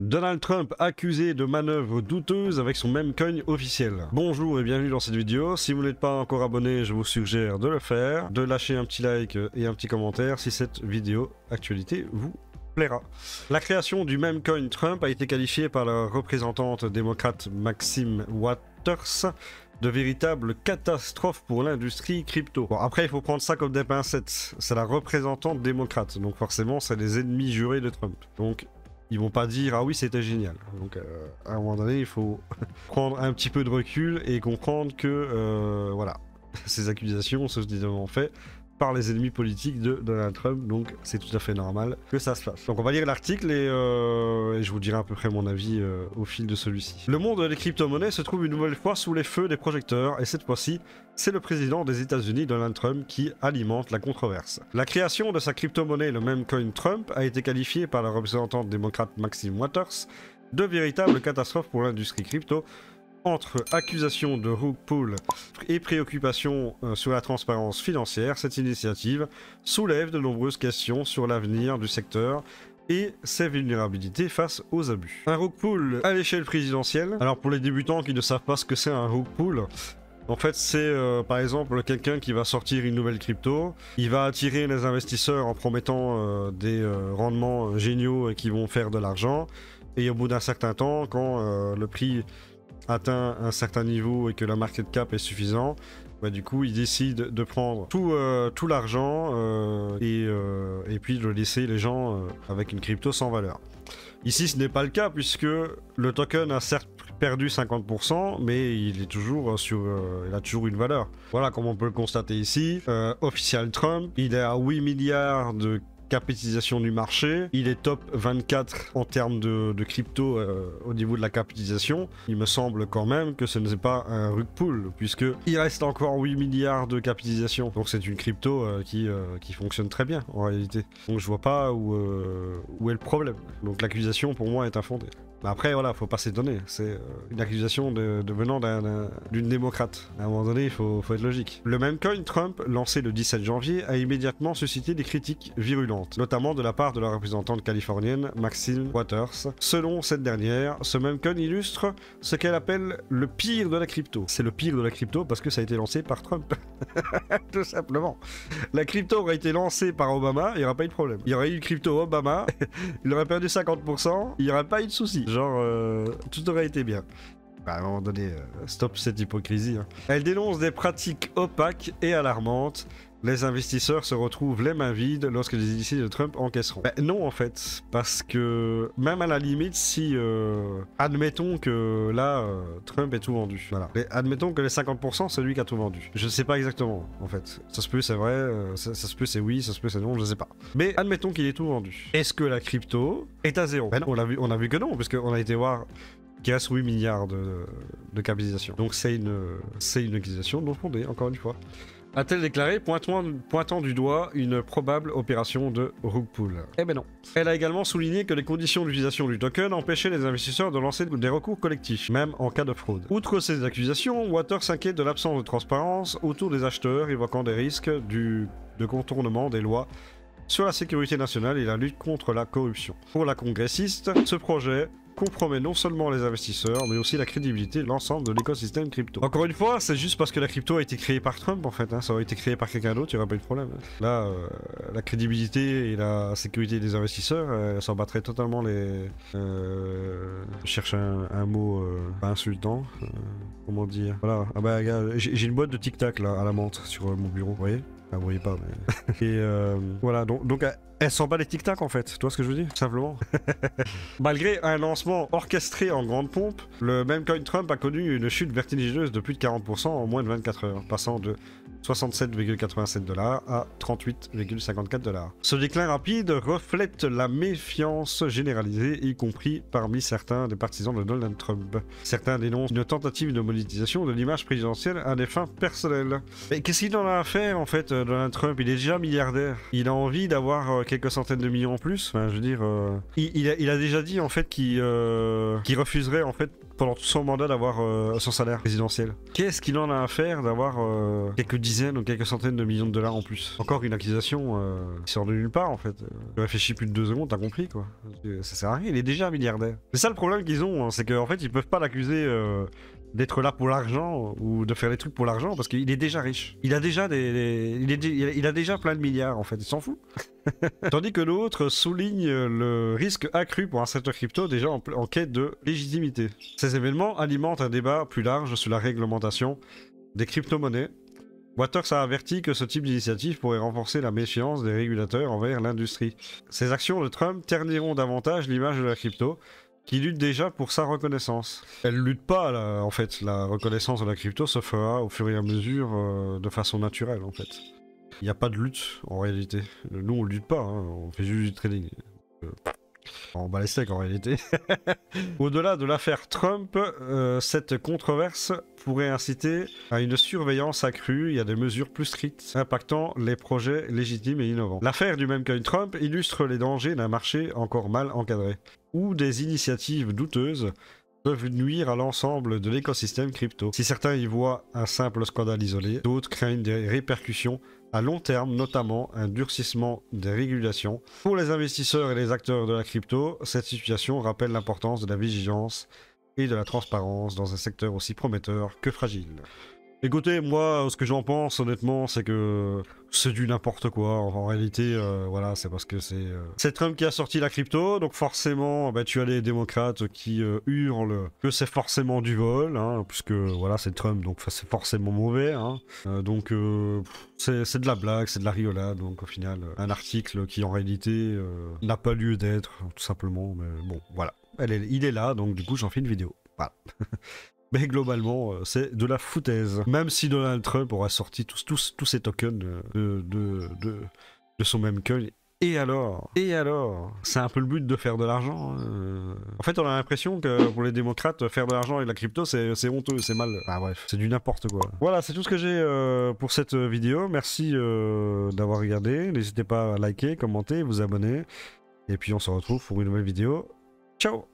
Donald Trump accusé de manœuvres douteuses avec son meme coin officiel. Bonjour et bienvenue dans cette vidéo. Si vous n'êtes pas encore abonné, je vous suggère de le faire, de lâcher un petit like et un petit commentaire si cette vidéo actualité vous plaira. La création du meme coin Trump a été qualifiée par la représentante démocrate Maxine Waters de véritable catastrophe pour l'industrie crypto. Bon, après, il faut prendre ça comme des pincettes. C'est la représentante démocrate, donc forcément, c'est les ennemis jurés de Trump. Donc, ils vont pas dire « Ah oui, c'était génial ». Donc, à un moment donné, il faut prendre un petit peu de recul et comprendre que, voilà, ces accusations sont évidemment faites par les ennemis politiques de Donald Trump, donc c'est tout à fait normal que ça se fasse. Donc on va lire l'article et je vous dirai à peu près mon avis au fil de celui-ci. Le monde des crypto-monnaies se trouve une nouvelle fois sous les feux des projecteurs et cette fois-ci, c'est le président des États-Unis, Donald Trump, qui alimente la controverse. La création de sa crypto-monnaie, le meme coin Trump, a été qualifiée par la représentante démocrate Maxine Waters de véritable catastrophe pour l'industrie crypto. Entre accusations de rug pull et préoccupations sur la transparence financière, cette initiative soulève de nombreuses questions sur l'avenir du secteur et ses vulnérabilités face aux abus. Un rug pull à l'échelle présidentielle. Alors pour les débutants qui ne savent pas ce que c'est un rug pull, en fait, c'est par exemple quelqu'un qui va sortir une nouvelle crypto, il va attirer les investisseurs en promettant des rendements géniaux qui vont faire de l'argent, et au bout d'un certain temps, quand le prix atteint un certain niveau et que la market cap est suffisant, bah, du coup il décide de prendre tout l'argent et puis de laisser les gens avec une crypto sans valeur. Ici ce n'est pas le cas puisque le token a certes perdu 50%, mais il est toujours il a toujours une valeur. Voilà, comme on peut le constater ici, official Trump, il est à 8 milliards de capitalisation du marché, il est top 24 en termes de crypto au niveau de la capitalisation. Il me semble quand même que ce n'est pas un rug pull, puisque il reste encore 8 milliards de capitalisation. Donc c'est une crypto qui fonctionne très bien en réalité. Donc je vois pas où est le problème. Donc l'accusation pour moi est infondée. Mais après voilà, faut pas s'étonner, c'est une accusation venant d'une démocrate. À un moment donné, il faut être logique. Le meme coin Trump, lancé le 17 janvier, a immédiatement suscité des critiques virulentes, notamment de la part de la représentante californienne Maxine Waters. Selon cette dernière, ce meme coin illustre ce qu'elle appelle le pire de la crypto. C'est le pire de la crypto parce que ça a été lancé par Trump. Tout simplement. La crypto aurait été lancée par Obama, il n'y aurait pas eu de problème. Il y aurait eu une crypto Obama, il aurait perdu 50%, il n'y aurait pas eu de souci. Genre, tout aurait été bien. Bah, à un moment donné, stop cette hypocrisie. Hein. Elle dénonce des pratiques opaques et alarmantes. Les investisseurs se retrouvent les mains vides lorsque les initiés de Trump encaisseront. Ben non en fait, parce que même à la limite, si admettons que là, Trump est tout vendu. Voilà. Et admettons que les 50% c'est lui qui a tout vendu. Je ne sais pas exactement en fait. Ça se peut c'est vrai, ça se peut c'est oui, ça se peut c'est non, je ne sais pas. Mais admettons qu'il est tout vendu. Est-ce que la crypto est à zéro? Ben non, on a vu que non, puisqu'on a été voir qu'il reste 8 milliards de capitalisation. Donc c'est une accusation non fondée, encore une fois. A-t-elle déclaré, pointant du doigt une probable opération de rug pull? Eh ben non. Elle a également souligné que les conditions d'utilisation du token empêchaient les investisseurs de lancer des recours collectifs, même en cas de fraude. Outre ces accusations, Waters s'inquiète de l'absence de transparence autour des acheteurs, évoquant des risques de contournement des lois sur la sécurité nationale et la lutte contre la corruption. Pour la congressiste, ce projet compromet non seulement les investisseurs, mais aussi la crédibilité de l'ensemble de l'écosystème crypto. Encore une fois, c'est juste parce que la crypto a été créée par Trump, en fait. Hein. Ça aurait été créé par quelqu'un d'autre, il n'y aurait pas eu de problème. Là, la crédibilité et la sécurité des investisseurs, s'en battraient totalement les... Je cherche un mot pas insultant. Comment dire? Voilà. Ah bah, regarde, j'ai une boîte de tic-tac, là, à la menthe, sur mon bureau, vous voyez? Ah, vous voyez pas, mais... Et voilà, donc elle s'en bat les tic-tac en fait, tu vois ce que je veux dire? Simplement. Malgré un lancement orchestré en grande pompe, le meme coin Trump a connu une chute vertigineuse de plus de 40% en moins de 24 heures, passant de 67,87 $ à 38,54 $. Ce déclin rapide reflète la méfiance généralisée, y compris parmi certains des partisans de Donald Trump. Certains dénoncent une tentative de monétisation de l'image présidentielle à des fins personnelles. Mais qu'est-ce qu'il en a à faire en fait, Donald Trump? Il est déjà milliardaire. Il a envie d'avoir quelques centaines de millions en plus. Enfin, je veux dire, il a déjà dit en fait qu'il refuserait en fait pendant tout son mandat d'avoir son salaire présidentiel. Qu'est-ce qu'il en a à faire d'avoir quelques dizaines ou quelques centaines de millions de dollars en plus? Encore une accusation qui sort de nulle part en fait. Tu réfléchis plus de 2 secondes, t'as compris quoi. Ça sert à rien, il est déjà milliardaire. C'est ça le problème qu'ils ont, hein, c'est qu'en fait ils peuvent pas l'accuser d'être là pour l'argent ou de faire des trucs pour l'argent parce qu'il est déjà riche. Il a déjà il a déjà plein de milliards en fait, il s'en fout. Tandis que l'autre souligne le risque accru pour un secteur crypto déjà en quête de légitimité. Ces événements alimentent un débat plus large sur la réglementation des crypto-monnaies. Waters a averti que ce type d'initiative pourrait renforcer la méfiance des régulateurs envers l'industrie. Ces actions de Trump terniront davantage l'image de la crypto, qui lutte déjà pour sa reconnaissance. Elle lutte pas, là, en fait. La reconnaissance de la crypto se fera au fur et à mesure de façon naturelle, en fait. Il n'y a pas de lutte, en réalité. Nous, on lutte pas, hein, on fait juste du trading. On bat les steaks, en réalité. Au-delà de l'affaire Trump, cette controverse pourrait inciter à une surveillance accrue et à des mesures plus strictes impactant les projets légitimes et innovants. L'affaire du même coin Trump illustre les dangers d'un marché encore mal encadré, où des initiatives douteuses peuvent nuire à l'ensemble de l'écosystème crypto. Si certains y voient un simple scandale isolé, d'autres craignent des répercussions à long terme, notamment un durcissement des régulations. Pour les investisseurs et les acteurs de la crypto, cette situation rappelle l'importance de la vigilance et de la transparence dans un secteur aussi prometteur que fragile. Écoutez, moi, ce que j'en pense, honnêtement, c'est que c'est du n'importe quoi. En réalité, voilà, c'est parce que c'est Trump qui a sorti la crypto, donc forcément, bah, tu as les démocrates qui hurlent que c'est forcément du vol, hein, puisque voilà, c'est Trump, donc c'est forcément mauvais. Hein. Donc, c'est de la blague, c'est de la rigolade. Donc, au final, un article qui en réalité n'a pas lieu d'être, tout simplement. Mais bon, voilà, il est là, donc du coup, j'en fais une vidéo. Voilà. Mais globalement, c'est de la foutaise. Même si Donald Trump aura sorti tous ces tokens de son même coin. Et alors? C'est un peu le but de faire de l'argent. Hein. En fait, on a l'impression que pour les démocrates, faire de l'argent avec la crypto, c'est honteux, c'est mal. Ah bref, c'est du n'importe quoi. Voilà, c'est tout ce que j'ai pour cette vidéo. Merci d'avoir regardé. N'hésitez pas à liker, commenter, vous abonner. Et puis on se retrouve pour une nouvelle vidéo. Ciao!